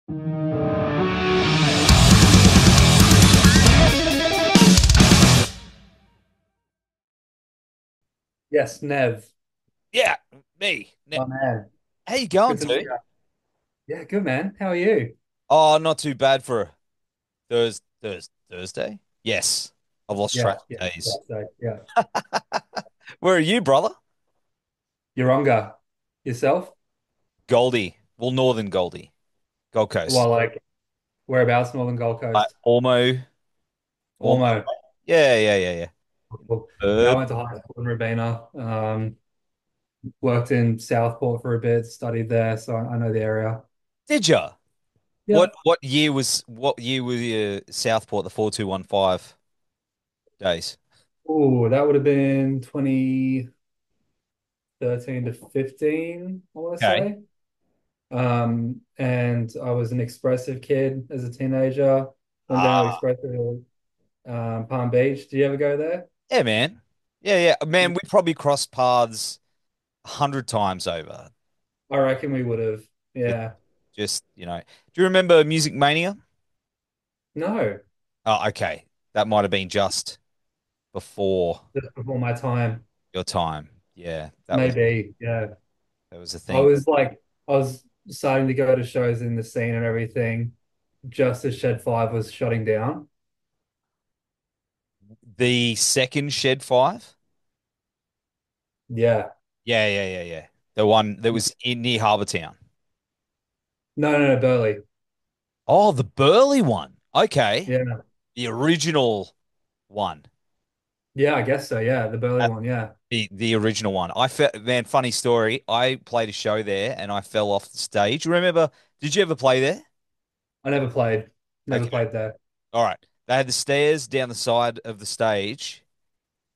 Yes, Nev. Yeah, me. Oh man, How you going, good to see dude? you. Yeah, good man. How are you? Oh, not too bad for a Thursday. Yes, I've lost track Yeah, of yeah, yeah. days. So, yeah. Where are you, brother? Yoronga. Yourself? Goldie. Well, Northern Goldie. Gold Coast. Well, like whereabouts? Northern Gold Coast. Ormo. Ormo. Ormo. Yeah. Cool. Yeah, I Uh, went to high school in Robina. Worked in Southport for a bit, studied there, so I know the area. did ya? Yeah. What year was your Southport, the 4215 days? Oh, that would have been 2013 to 15, I want to Okay. say. And I was an expressive kid as a teenager. Went down to Ah, Expressive Palm Beach. Did you ever go there? yeah, man. Yeah. Man, we probably crossed paths 100 times over. I reckon we would have. Just, Yeah. just. Do you remember Music Mania? No, Oh, okay. That might have been just before just before my time. your time. Yeah, Maybe. Yeah. that was the I thing. was like, I was starting to go to shows in the scene and everything just as Shed 5 was shutting down. The second Shed Five. Yeah. Yeah. The one that was in near Harbour Town. No, Burley. Oh, the Burley one. Okay. Yeah. The original one. Yeah, I guess so. Yeah. The Burley Uh, one. Yeah. the original one. Man, funny story. I played a show there and I fell off the stage. Remember, did you ever play there? I never played. Never Okay. played there. All right. They had the stairs down the side of the stage,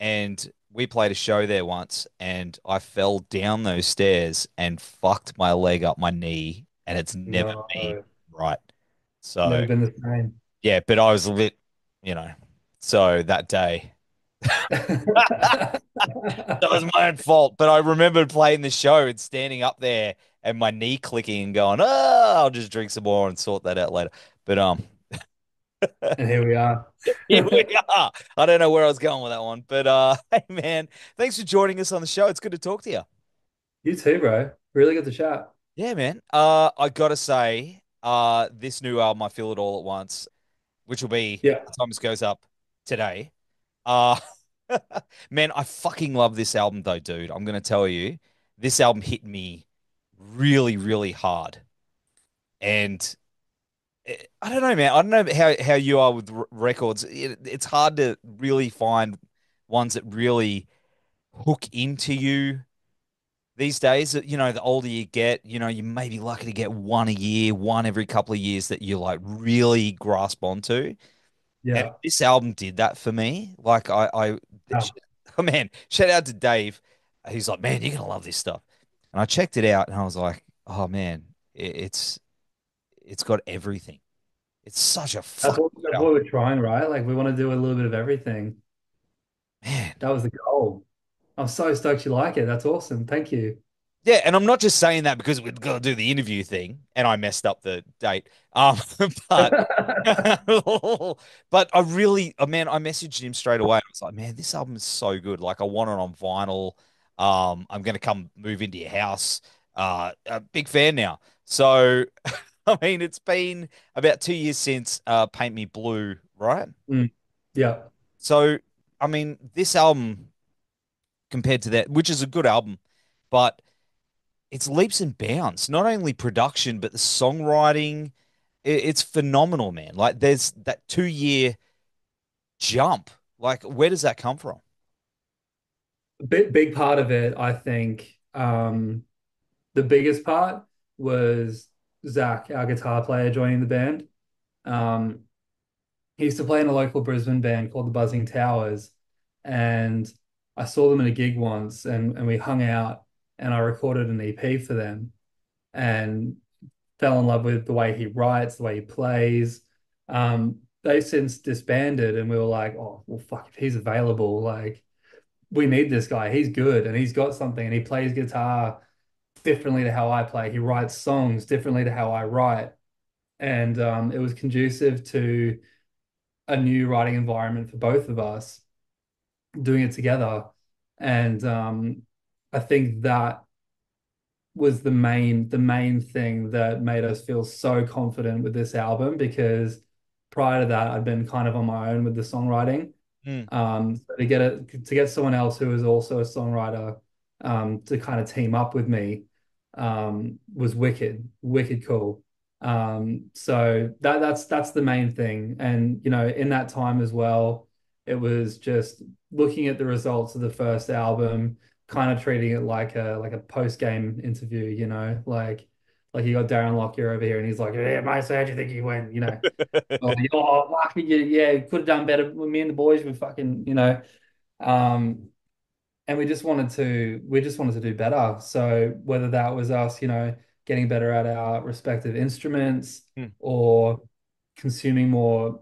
and we played a show there once, and I fell down those stairs and fucked my leg up my knee, and it's never No. been right. So Never been the same. yeah, but I was lit, you know. So that day, that was my own fault. But I remember playing the show and standing up there and my knee clicking and going, "Oh, I'll just drink some more and sort that out later." But And here we are. here we are. I don't know where I was going with that one, but hey man, thanks for joining us on the show. It's good to talk to you. You too, bro. Really good to chat. Yeah, man. I gotta say, this new album, I Feel It All at Once, which will be Yeah. the time this goes up today. Uh, man, I fucking love this album though, dude. I'm gonna tell you, this album hit me really, really hard, and I don't know, man. I don't know how you are with records. It's hard to really find ones that really hook into you these days. The older you get, you may be lucky to get one a year, one every couple of years that you like really grasp onto. And Yeah. this album did that for me. Like Yeah. oh man, shout out to Dave. He's like, man, you're gonna love this stuff. And I checked it out, and I was like, oh man, it's got everything. It's such a fucking good That's album, what we're trying, right? Like we want to do a little bit of everything. man. That was the goal. I'm so stoked you like it. That's awesome. Thank you. Yeah, and I'm not just saying that because we've got to do the interview thing, and I messed up the date. But but man, I messaged him straight away. I was like, man, this album is so good. Like, I want it on vinyl. I'm gonna come move into your house. A big fan now. So, I mean, it's been about 2 years since Paint Me Blue, right? Mm. Yeah. So, I mean, this album compared to that, which is a good album, but it's leaps and bounds. Not only production, but the songwriting. It's phenomenal, man. Like there's that 2 year jump. Like where does that come from? Big part of it, I think, the biggest part was Zach, our guitar player, joining the band. Um, he used to play in a local Brisbane band called the Buzzing Towers, and I saw them at a gig once, and we hung out, and I recorded an EP for them, and fell in love with the way he writes, the way he plays. They've since disbanded, and we were like, oh, well, fuck, if he's available, like, we need this guy. He's good, and he's got something, and he plays guitar differently to how I play. He writes songs differently to how I write. and it was conducive to a new writing environment for both of us doing it together. And I think that was the main thing that made us feel so confident with this album because prior to that I'd been kind of on my own with the songwriting. Mm. So to get someone else who is also a songwriter to kind of team up with me was wicked, wicked cool. So that's the main thing. And in that time as well, it was just looking at the results of the first album, kind of treating it like a post-game interview, like you got Darren Lockyer over here and he's like, yeah, mate, so how do you think he went? Oh, fuck, yeah, could have done better. Me and the boys were fucking, um, and we just wanted to do better. So whether that was us, getting better at our respective instruments Mm. or consuming more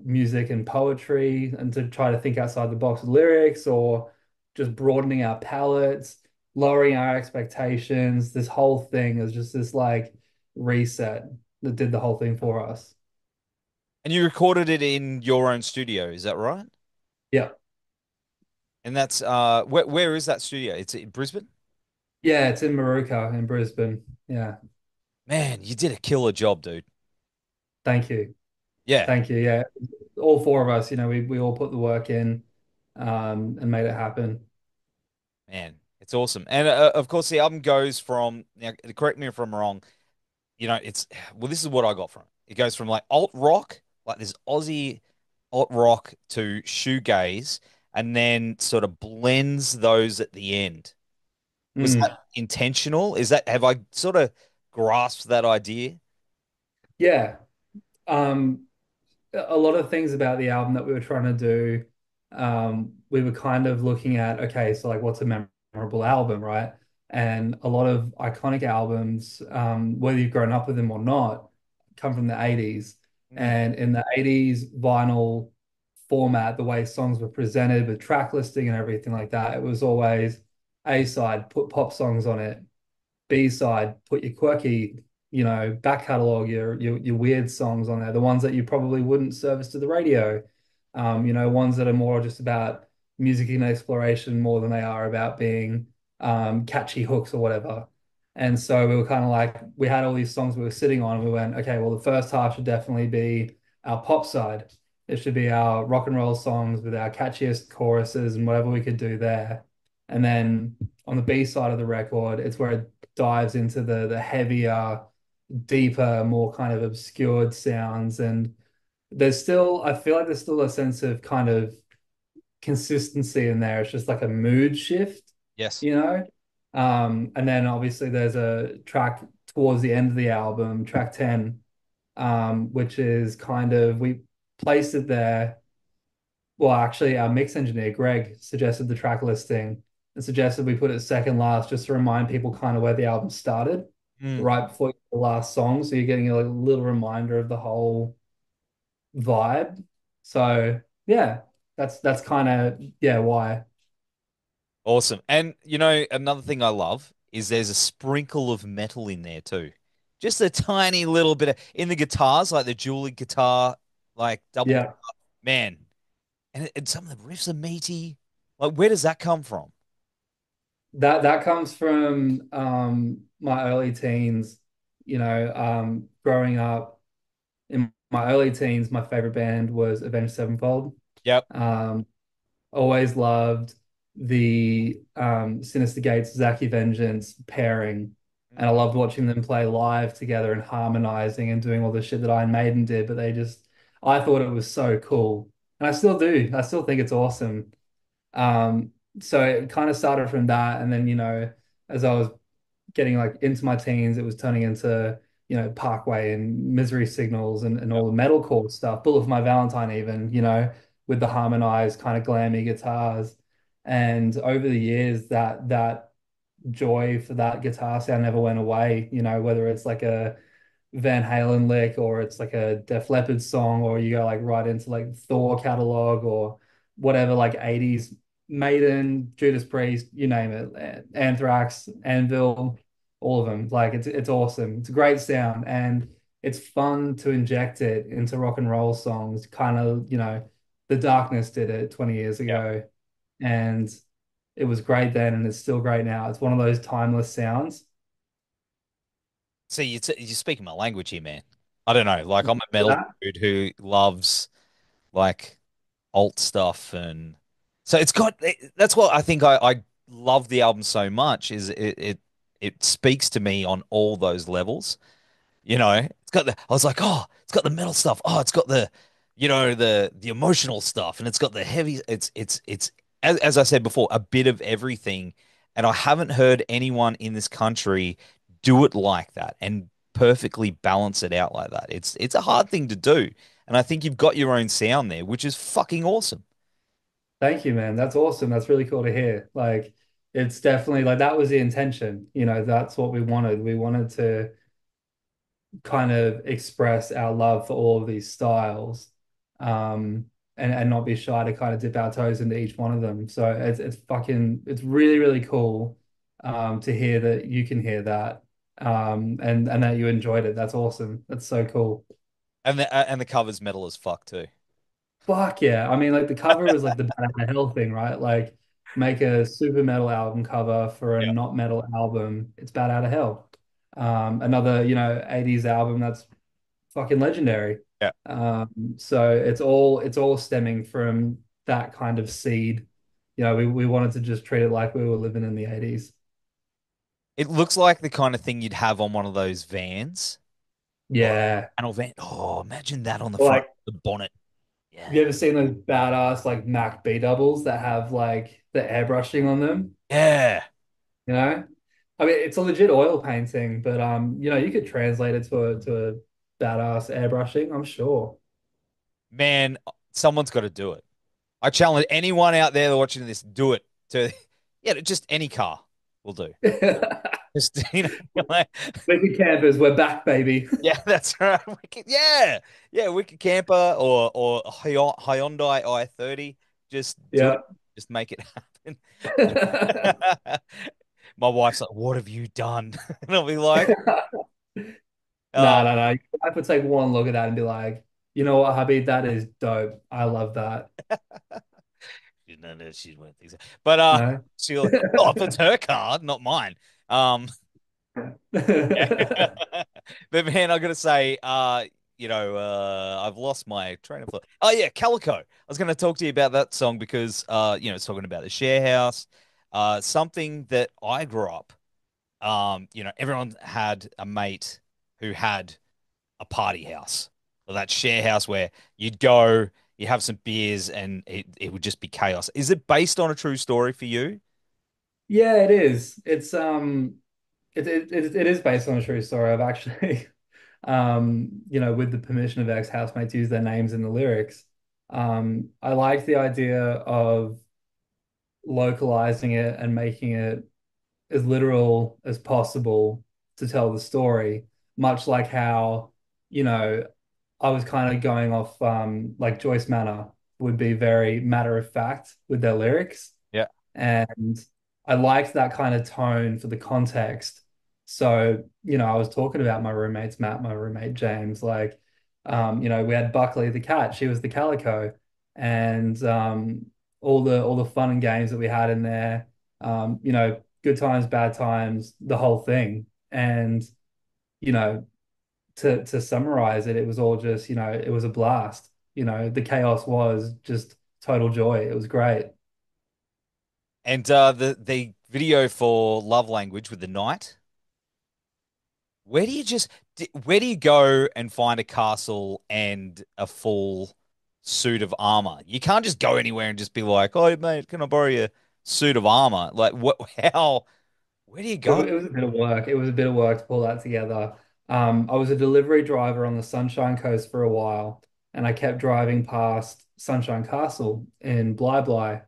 music and poetry and to try to think outside the box with lyrics or just broadening our palettes, lowering our expectations, this whole thing is just this like reset that did the whole thing for us. And you recorded it in your own studio, is that right? Yeah. And that's where is that studio? It's in Brisbane? Yeah, it's in Maruka in Brisbane. Yeah. Man, you did a killer job, dude. Thank you. Yeah, Thank you. Yeah. All four of us, we all put the work in and made it happen. man, it's awesome. And of course, the album goes from now. Correct me if I'm wrong. It's well, this is what I got from it. It goes from like alt rock, like this Aussie alt rock, to shoegaze, and then sort of blends those at the end. Was that Mm. intentional? Have I sort of grasped that idea? Yeah. Um, a lot of things about the album that we were trying to do, we were kind of looking at, okay, so like what's a memorable album, right? And a lot of iconic albums, whether you've grown up with them or not, come from the 80s. Mm, And in the 80s vinyl format, the way songs were presented with track listing and everything like that, it was always A side, put pop songs on it. B side, put your quirky, back catalog, your weird songs on there, the ones that you probably wouldn't service to the radio. Ones that are more just about music and exploration more than they are about being catchy hooks or whatever. And so we were kind of like, we had all these songs we were sitting on, and we went, okay, well, the first half should definitely be our pop side. It should be our rock and roll songs with our catchiest choruses and whatever we could do there. And then on the B side of the record, it's where it dives into the heavier, deeper, more kind of obscured sounds. And I feel like there's still a sense of kind of consistency in there. It's just like a mood shift, yes. you know? And then obviously there's a track towards the end of the album, track 10, which is kind of, we placed it there. Well, actually, our mix engineer, Greg, suggested the track listing and suggested we put it second last just to remind people kind of where the album started, Mm. right before the last song. So you're getting a like, little reminder of the whole vibe. So yeah, that's kind of yeah, why. Awesome. And another thing I love is there's a sprinkle of metal in there too. Just a tiny little bit in the guitars, like the Julie guitar, like double Yeah. man. And some of the riffs are meaty. Like, where does that come from? That comes from my early teens, growing up in my early teens, my favorite band was Avenged Sevenfold. Yep. Um, Always loved the Sinister Gates Zaki Vengeance pairing. And I Mm. loved watching them play live together and harmonizing and doing all the shit that Iron Maiden did. But I thought it was so cool. And I still do. I still think it's awesome. Um, so it kind of started from that. And then, as I was getting like into my teens, it was turning into, Parkway and Misery Signals and Yep. all the metalcore stuff. Bullet for My Valentine, even, with the harmonized kind of glammy guitars. And over the years, that joy for that guitar sound never went away, whether it's like a Van Halen lick or it's like a Def Leppard song or you go like right into like Thor catalog or whatever like 80s Maiden, Judas Priest, you name it, Anthrax, Anvil, all of them. Like it's awesome. It's a great sound and it's fun to inject it into rock and roll songs. Kind of, The Darkness did it 20 years Yeah. ago, and it was great then, and it's still great now. It's one of those timeless sounds. See, you're speaking my language here, man. I don't know. Like, I'm a metal That dude who loves like alt stuff, and so that's what I think I love the album so much is it speaks to me on all those levels. It's got I was like, oh, it's got the metal stuff. Oh, it's got the emotional stuff, and it's got the heavy. It's as I said before, a bit of everything. And I haven't heard anyone in this country do it like that and perfectly balance it out like that. It's a hard thing to do, and I think you've got your own sound there, which is fucking awesome. Thank you, man. That's awesome. That's really cool to hear. Like, it's definitely like that was the intention. That's what we wanted. We wanted to kind of express our love for all of these styles, and not be shy to kind of dip our toes into each one of them. So it's really, really cool, to hear that you can hear that, and that you enjoyed it. That's awesome. That's so cool. And the cover's metal as fuck too. Fuck yeah. I mean, like the cover was like the Bad Out of Hell thing, right? Like make a super metal album cover for a Yeah. not metal album. It's Bad Out of Hell. Another, 80s album that's fucking legendary. Yeah. So it's all stemming from that kind of seed. We wanted to just treat it like we were living in the 80s. It looks like the kind of thing you'd have on one of those vans. Like Yeah. panel van. Oh, imagine that on the Or front like, of the bonnet. have you Yeah. ever seen those badass like Mac B doubles that have like the airbrushing on them? Yeah. You know? I mean, it's a legit oil painting, but you could translate it to a badass airbrushing, I'm sure. Man, someone's got to do it. I challenge anyone out there watching this, do it to, yeah, just any car will do. Just, like, Wicked campers, we're back, baby. yeah, that's right. Yeah. Yeah. Wicked Camper or Hyundai i30. Just do it. Yeah. Just make it happen. My wife's like, what have you done? And I'll be like, No, oh, no, no. I could take one look at that and be like, you know what, hubby, that is dope. I love that. no, no, she won't think so. But No? she'll, oh, if it's her car, not mine. Um, yeah. But man, I gotta say, I've lost my train of thought. Oh yeah, Calico. I was gonna talk to you about that song because it's talking about the share house. Something that I grew up. Everyone had a mate who had a party house. Or that share house where you'd go, you have some beers, and it would just be chaos. Is it based on a true story for you? Yeah, it is. It is based on a true story. I've actually, with the permission of ex-housemates, used their names in the lyrics. I like the idea of localizing it and making it as literal as possible to tell the story, much like how, you know, I was kind of going off, like Joyce Manor would be very matter of fact with their lyrics. Yeah. And I liked that kind of tone for the context. So, I was talking about my roommates, Matt, my roommate James, like, we had Buckley the cat, she was the calico, and all the fun and games that we had in there, good times, bad times, the whole thing. And, you know, to summarize it, it was all just, it was a blast. The chaos was just total joy. It was great. And the video for Love Language with the knight. Where do you just where do you go and find a castle and a full suit of armor? You can't just go anywhere and just be like, "Oh, mate, can I borrow your suit of armor?" Like, what? How? Where do you It, go? wa- it was a bit of work. It was a bit of work to pull that together. I was a delivery driver on the Sunshine Coast for a while, and I kept driving past Sunshine Castle in Bly.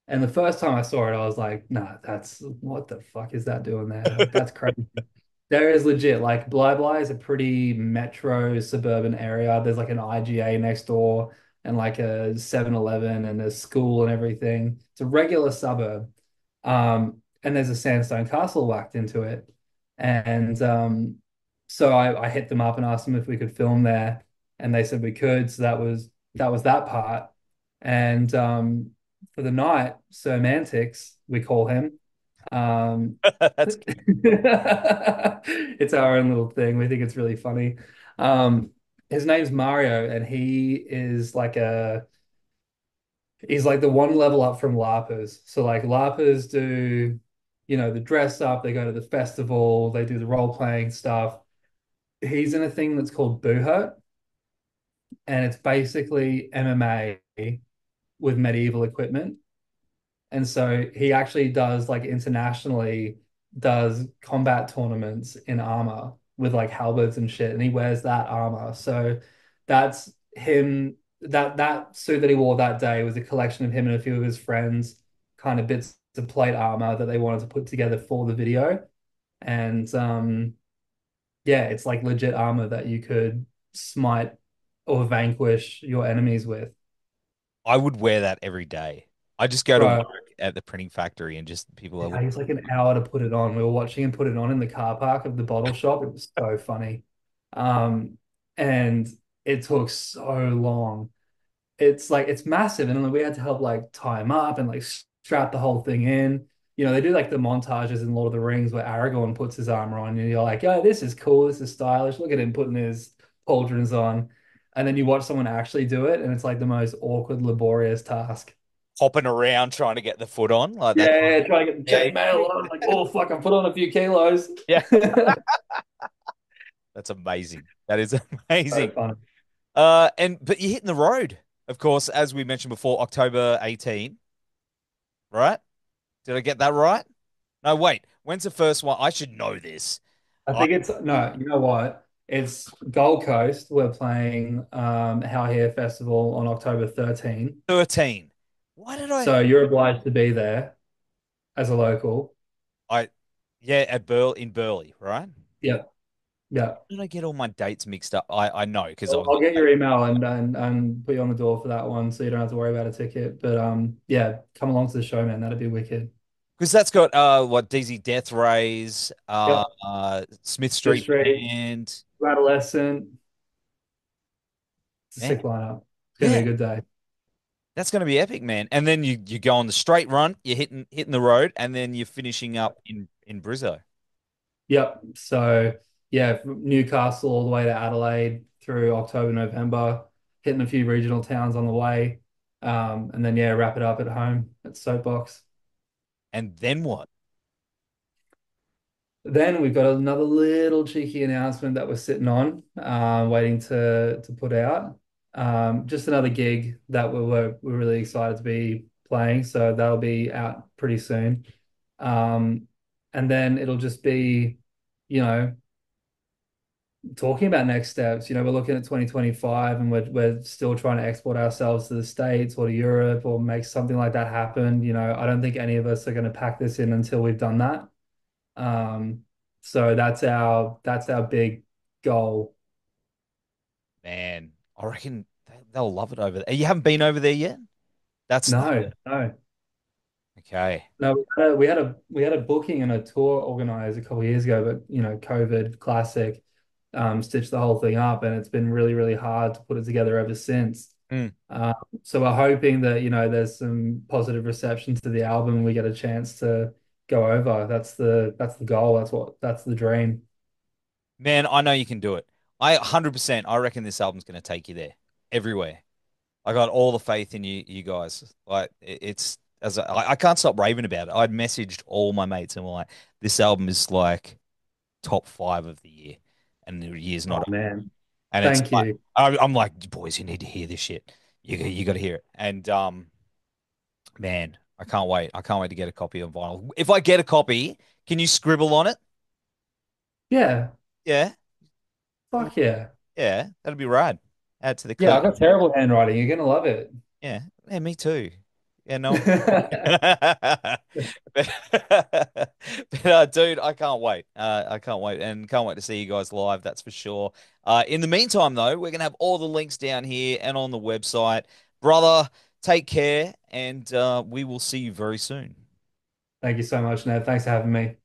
And the first time I saw it, I was like, nah, that's what the fuck is that doing there? Like, that's crazy. There is legit, like, Bly is a pretty metro suburban area. There's like an IGA next door and like a 7-Eleven and a school and everything. It's a regular suburb. And there's a sandstone castle whacked into it. And So I hit them up and asked them if we could film there, and they said we could. So that was that part. And for the night, Semantics, we call him. Um, That's it's our own little thing. We think it's really funny. Um, his name's Mario, and he's like the one level up from LARPers. So like LARPers do, the dress up, they go to the festival, they do the role playing stuff. He's in a thing that's called Boohurt, and it's basically MMA with medieval equipment. And so he actually does like internationally does combat tournaments in armor with like halberds and shit, and he wears that armor. So that's him. That suit that he wore that day was a collection of him and a few of his friends, kind of bits of plate armor that they wanted to put together for the video. And yeah, it's like legit armor that you could smite or vanquish your enemies with. I would wear that every day. I just go to work Bro, at the printing factory and just people are it looking. takes like an hour to put it on. We were watching him put it on in the car park of the bottle shop. It was so funny. Um, and it took so long. It's like it's massive, and then we had to help like tie him up and like strap the whole thing in. They do like the montages in Lord of the Rings where Aragorn puts his armor on, and you're like, "Oh, this is cool. This is stylish. Look at him putting his pauldrons on." And then you watch someone actually do it, and it's like the most awkward, laborious task. Hopping around trying to get the foot on like that. Yeah, trying to get the Yeah, chainmail on. Like, oh fuck, I put on a few kilos. yeah. That's amazing. That is So amazing. funny. And but you're hitting the road, of course, as we mentioned before, October 18, right? Did I get that right? No, wait. When's the first one? I should know this. I I think it's no, you know what? It's Gold Coast. We're playing How Here Festival on October 13. 13. Why did So you're obliged to be there as a local. I yeah, at in Burley, right? Yeah, yeah. Did I get all my dates mixed up? I know because I I'll, was I'll get your email and put you on the door for that one, so you don't have to worry about a ticket. But yeah, come along to the show, man. That'd be wicked. because that's got what Dizzy Death Rays, Yep. Smith Fifth Street Street, Band. Adolescent. It's a Man, sick lineup. It's gonna be yeah, a good day. that's going to be epic, man. And then you go on the straight run, you're hitting the road, and then you're finishing up in Brizzo. Yep. So yeah, from Newcastle all the way to Adelaide through October, November, hitting a few regional towns on the way. And then yeah, wrap it up at home at Soapbox. And then what? Then we've got another little cheeky announcement that we're sitting on, waiting to put out. Just another gig that we're really excited to be playing. So that'll be out pretty soon. Um, and then it'll just be, you know, talking about next steps. We're looking at 2025, and we're still trying to export ourselves to the States or to Europe or make something like that happen. I don't think any of us are going to pack this in until we've done that. So that's our big goal. Man, I reckon they'll love it over there. You haven't been over there yet? That's No, no. okay. No, we had a booking and a tour organized a couple of years ago, but COVID classic, stitched the whole thing up, and it's been really, really hard to put it together ever since. Mm. Um, so we're hoping that there's some positive reception to the album, and we get a chance to go over. That's the goal. That's the dream. Man, I know you can do it. 100%. I reckon this album's going to take you there, everywhere. I got all the faith in you guys. Like it's as I can't stop raving about it. I'd messaged all my mates and were like, this album is like top five of the year, and the year's Oh not over. man, And it's thank like you. I'm like, boys, you need to hear this shit. You got to hear it. And man, I can't wait. I can't wait to get a copy of vinyl. If I get a copy, can you scribble on it? Yeah, Yeah, fuck yeah. yeah, that'd be rad. Add to the Yeah, I collection. got terrible handwriting. You're gonna love it. Yeah, yeah, me too. Yeah, no one. but, dude, I can't wait. I can't wait, and can't wait to see you guys live. That's for sure. In the meantime, though, we're gonna have all the links down here and on the website. Brother, take care, and we will see you very soon. Thank you so much, Ned. Thanks for having me.